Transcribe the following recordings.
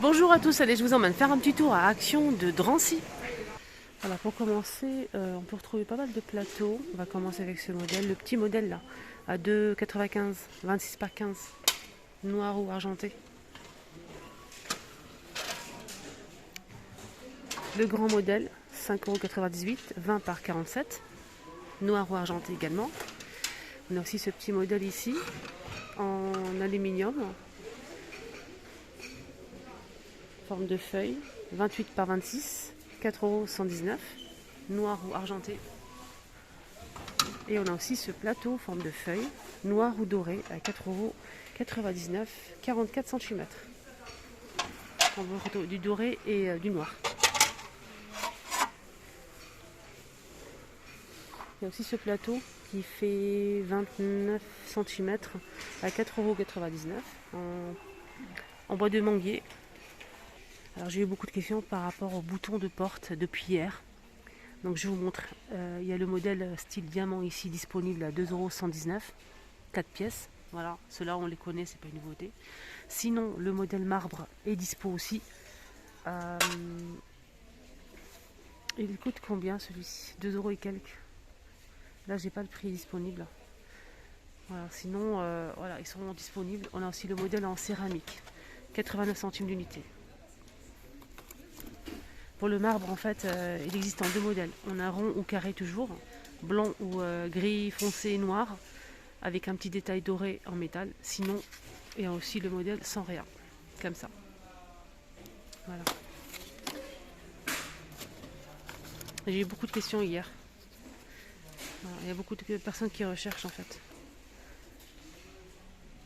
Bonjour à tous, allez, je vous emmène faire un petit tour à Action de Drancy. Voilà, pour commencer, on peut retrouver pas mal de plateaux. On va commencer avec ce modèle, le petit modèle là, à 2,95, 26 par 15, noir ou argenté. Le grand modèle, 5,98 €, 20 par 47, noir ou argenté également. On a aussi ce petit modèle ici, en aluminium, forme de feuille, 28 par 26, 4,119 €, noir ou argenté. Et on a aussi ce plateau forme de feuille, noir ou doré, à 4,99 €, 44 cm. On voit du doré et du noir. Il y a aussi ce plateau qui fait 29 cm à 4,99 € en bois de manguier. Alors j'ai eu beaucoup de questions par rapport au bouton de porte depuis hier. Donc je vous montre. Il y a le modèle style diamant ici disponible à 2,119 €, 4 pièces. Voilà, ceux-là on les connaît, c'est pas une nouveauté. Sinon, le modèle marbre est dispo aussi. Il coûte combien celui-ci? 2 € et quelques. Là, j'ai pas le prix disponible. Voilà, sinon, voilà, ils sont disponibles. On a aussi le modèle en céramique, 89 centimes l'unité. Pour le marbre, en fait, il existe en deux modèles. On a rond ou carré toujours, blanc ou gris foncé et noir, avec un petit détail doré en métal. Sinon, il y a aussi le modèle sans rien, comme ça. Voilà. J'ai eu beaucoup de questions hier. Voilà, il y a beaucoup de personnes qui recherchent en fait.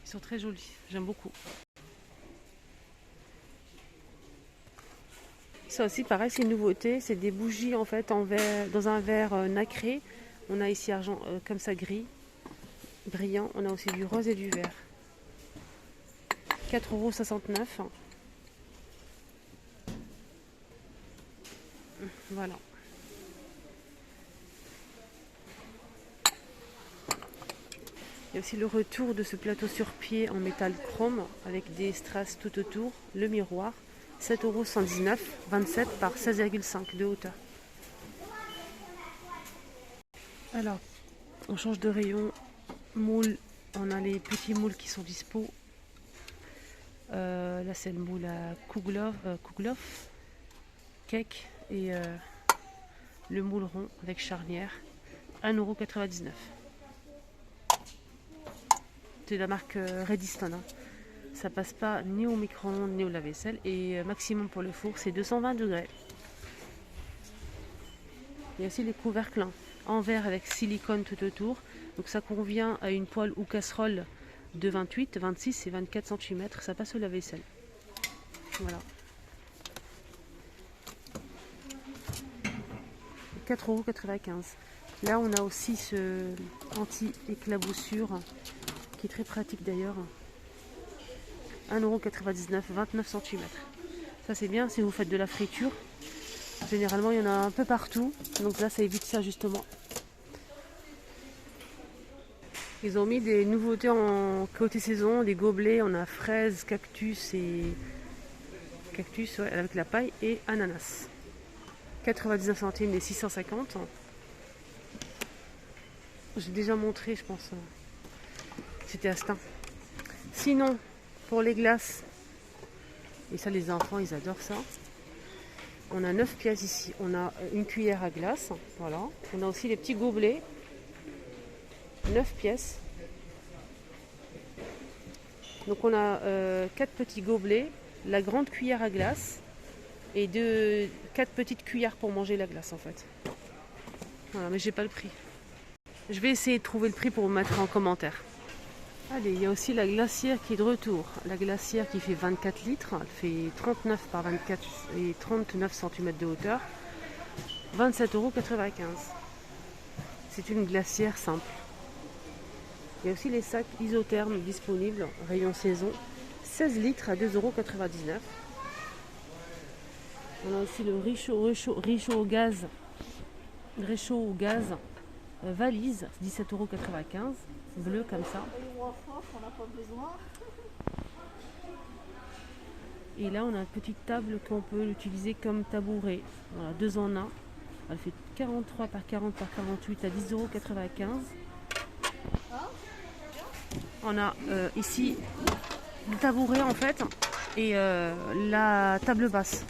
Ils sont très jolis, j'aime beaucoup. Ça aussi pareil, c'est une nouveauté, c'est des bougies en fait en verre, dans un verre nacré. On a ici argent comme ça gris, brillant. On a aussi du rose et du vert. 4,69 €. Voilà. Il y a aussi le retour de ce plateau sur pied en métal chrome avec des strass tout autour, le miroir. 7,119 €, 27 par 16,5 de hauteur. Alors, on change de rayon. Moule, on a les petits moules qui sont dispo. Là, c'est le moule à Kouglof, cake et le moule rond avec charnière. 1,99 €. C'est la marque Rediston. Hein. Ça passe pas ni au micro-ondes ni au lave-vaisselle. Et maximum pour le four, c'est 220 degrés. Il y a aussi les couvercles en verre avec silicone tout autour. Donc ça convient à une poêle ou casserole de 28, 26 et 24 cm. Ça passe au lave-vaisselle. Voilà. 4,95 €. Là, on a aussi ce anti-éclaboussure qui est très pratique d'ailleurs. 1,99 €, 29 cm. Ça, c'est bien si vous faites de la friture. Généralement, il y en a un peu partout. Donc là, ça évite ça justement. Ils ont mis des nouveautés en côté saison, des gobelets. On a fraises, cactus et cactus ouais, avec la paille et ananas. 99 centimes et 650. J'ai déjà montré, je pense. C'était Astin. Sinon, pour les glaces, et ça les enfants, ils adorent ça. On a 9 pièces ici. On a une cuillère à glace. Voilà. On a aussi les petits gobelets. 9 pièces. Donc on a 4 petits gobelets, la grande cuillère à glace et 4 petites cuillères pour manger la glace en fait. Voilà, mais j'ai pas le prix. Je vais essayer de trouver le prix pour vous mettre en commentaire. Allez, il y a aussi la glacière qui est de retour. La glacière qui fait 24 litres, elle fait 39 par 24 et 39 cm de hauteur. 27,95 €. C'est une glacière simple. Il y a aussi les sacs isothermes disponibles, rayon saison, 16 litres à 2,99 €. On a aussi le réchaud au gaz, valise, 17,95 €, bleu comme ça. Et là, on a une petite table qu'on peut utiliser comme tabouret. Voilà, 2 en 1. Elle fait 43 par 40 par 48 à 10,95 €. On a ici le tabouret en fait et la table basse.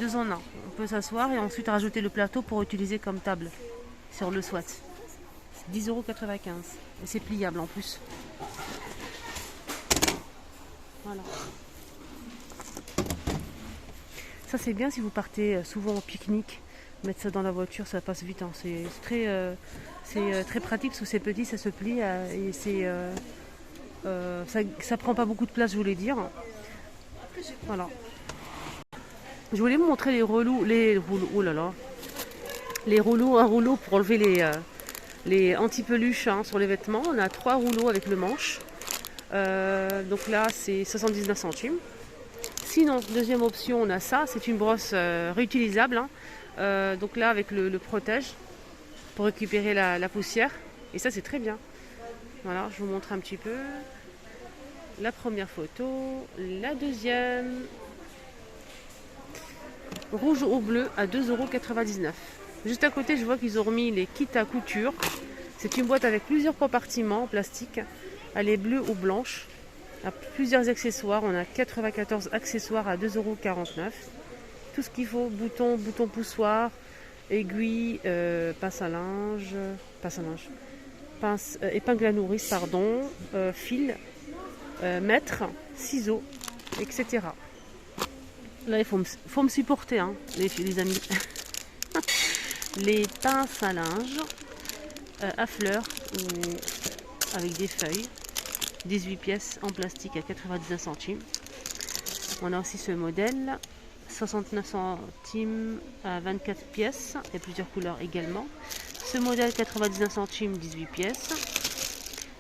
2 en 1. On peut s'asseoir et ensuite rajouter le plateau pour utiliser comme table si on le souhaite. 10,95 €. Et c'est pliable en plus. Voilà. Ça c'est bien si vous partez souvent au pique-nique. Mettre ça dans la voiture, ça passe vite. Hein. C'est très pratique parce que c'est petit, ça se plie et ça prend pas beaucoup de place, je voulais dire. Voilà. Je voulais vous montrer les rouleaux, oh là là, les rouleaux, un rouleau pour enlever les anti-peluches hein, sur les vêtements. On a 3 rouleaux avec le manche. Donc là, c'est 79 centimes. Sinon, deuxième option, on a ça. C'est une brosse réutilisable. Hein. Donc là, avec le protège pour récupérer la poussière. Et ça, c'est très bien. Voilà, je vous montre un petit peu. La première photo, la deuxième. Rouge ou bleu à 2,99 €. Juste à côté, je vois qu'ils ont remis les kits à couture. C'est une boîte avec plusieurs compartiments en plastique. Elle est bleue ou blanche. Il y a plusieurs accessoires. On a 94 accessoires à 2,49 €. Tout ce qu'il faut, boutons poussoirs, aiguilles, pince à linge, épingle à nourrice, pardon, fil, mètre, ciseaux, etc. Là, il faut me supporter, hein, les amis. Les pinces à linge à fleurs ou avec des feuilles. 18 pièces en plastique à 99 centimes. On a aussi ce modèle. 69 centimes à 24 pièces. Il y a plusieurs couleurs également. Ce modèle 99 centimes, 18 pièces.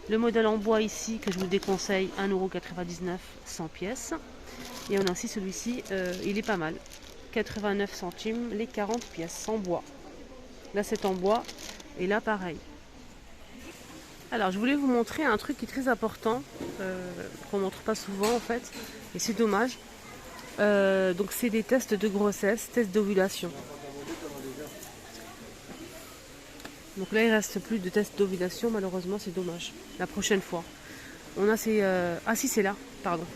Le modèle en bois ici que je vous déconseille, 1,99 €, 100 pièces. Et on a aussi celui-ci, il est pas mal. 89 centimes, les 40 pièces en bois. Là c'est en bois et là pareil. Alors je voulais vous montrer un truc qui est très important, qu'on ne montre pas souvent en fait, et c'est dommage. Donc c'est des tests de grossesse, tests d'ovulation. Donc là il ne reste plus de tests d'ovulation, malheureusement c'est dommage. La prochaine fois. On a ces... Ah si c'est là, pardon.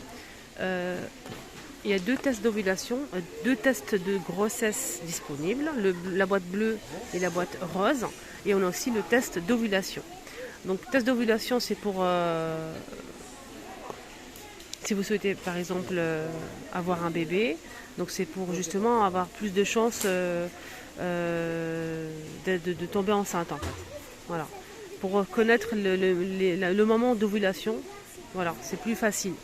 Il y a 2 tests d'ovulation, 2 tests de grossesse disponibles, la boîte bleue et la boîte rose. Et on a aussi le test d'ovulation. Donc test d'ovulation c'est pour si vous souhaitez par exemple avoir un bébé. Donc c'est pour justement avoir plus de chances de tomber enceinte en fait. Voilà. Pour connaître le moment d'ovulation, voilà, c'est plus facile.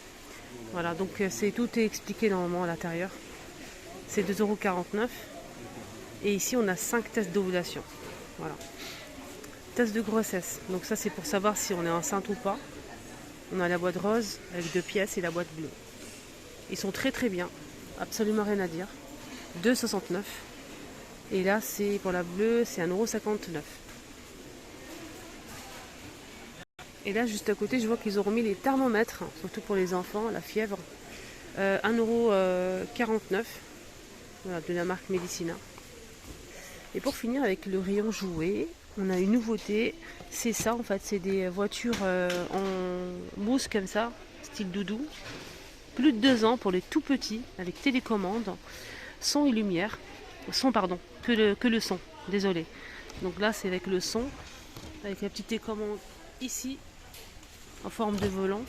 Voilà, donc tout est expliqué normalement à l'intérieur. C'est 2,49 €. Et ici, on a 5 tests d'ovulation. Voilà. Test de grossesse. Donc ça, c'est pour savoir si on est enceinte ou pas. On a la boîte rose avec 2 pièces et la boîte bleue. Ils sont très très bien. Absolument rien à dire. 2,69 €. Et là, c'est pour la bleue, c'est 1,59 €. Et là, juste à côté, je vois qu'ils ont remis les thermomètres, surtout pour les enfants, la fièvre. 1,49 €, voilà, de la marque Medicina. Et pour finir avec le rayon jouets, on a une nouveauté. C'est ça en fait, c'est des voitures en mousse comme ça, style doudou. Plus de 2 ans pour les tout petits, avec télécommande, son et lumière. Son, pardon, que le son, désolé. Donc là, c'est avec le son, avec la petite télécommande ici, en forme de volant.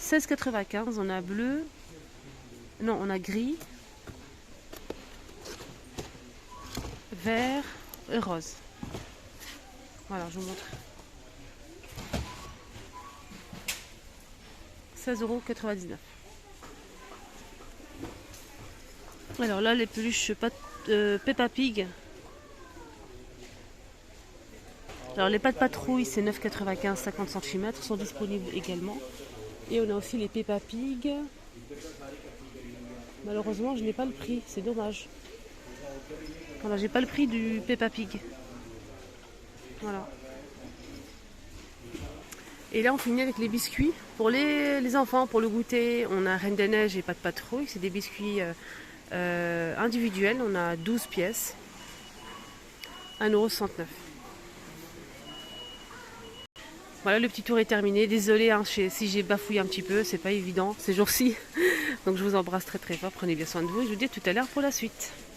16,95 €, on a bleu, non, on a gris, vert et rose. Voilà, je vous montre. 16,99 €. Alors là, les peluches Peppa Pig. Alors les pâtes patrouille, c'est 9,95 €, 50 cm, sont disponibles également. Et on a aussi les Peppa Pig. Malheureusement, je n'ai pas le prix, c'est dommage. Voilà, j'ai pas le prix du Peppa Pig. Voilà. Et là, on finit avec les biscuits. Pour les enfants, pour le goûter, on a Reine des Neiges et pas de patrouille. C'est des biscuits individuels. On a 12 pièces. 1,69 €. Voilà, le petit tour est terminé. Désolée hein, si j'ai bafouillé un petit peu, c'est pas évident ces jours-ci. Donc je vous embrasse très très fort, prenez bien soin de vous et je vous dis à tout à l'heure pour la suite.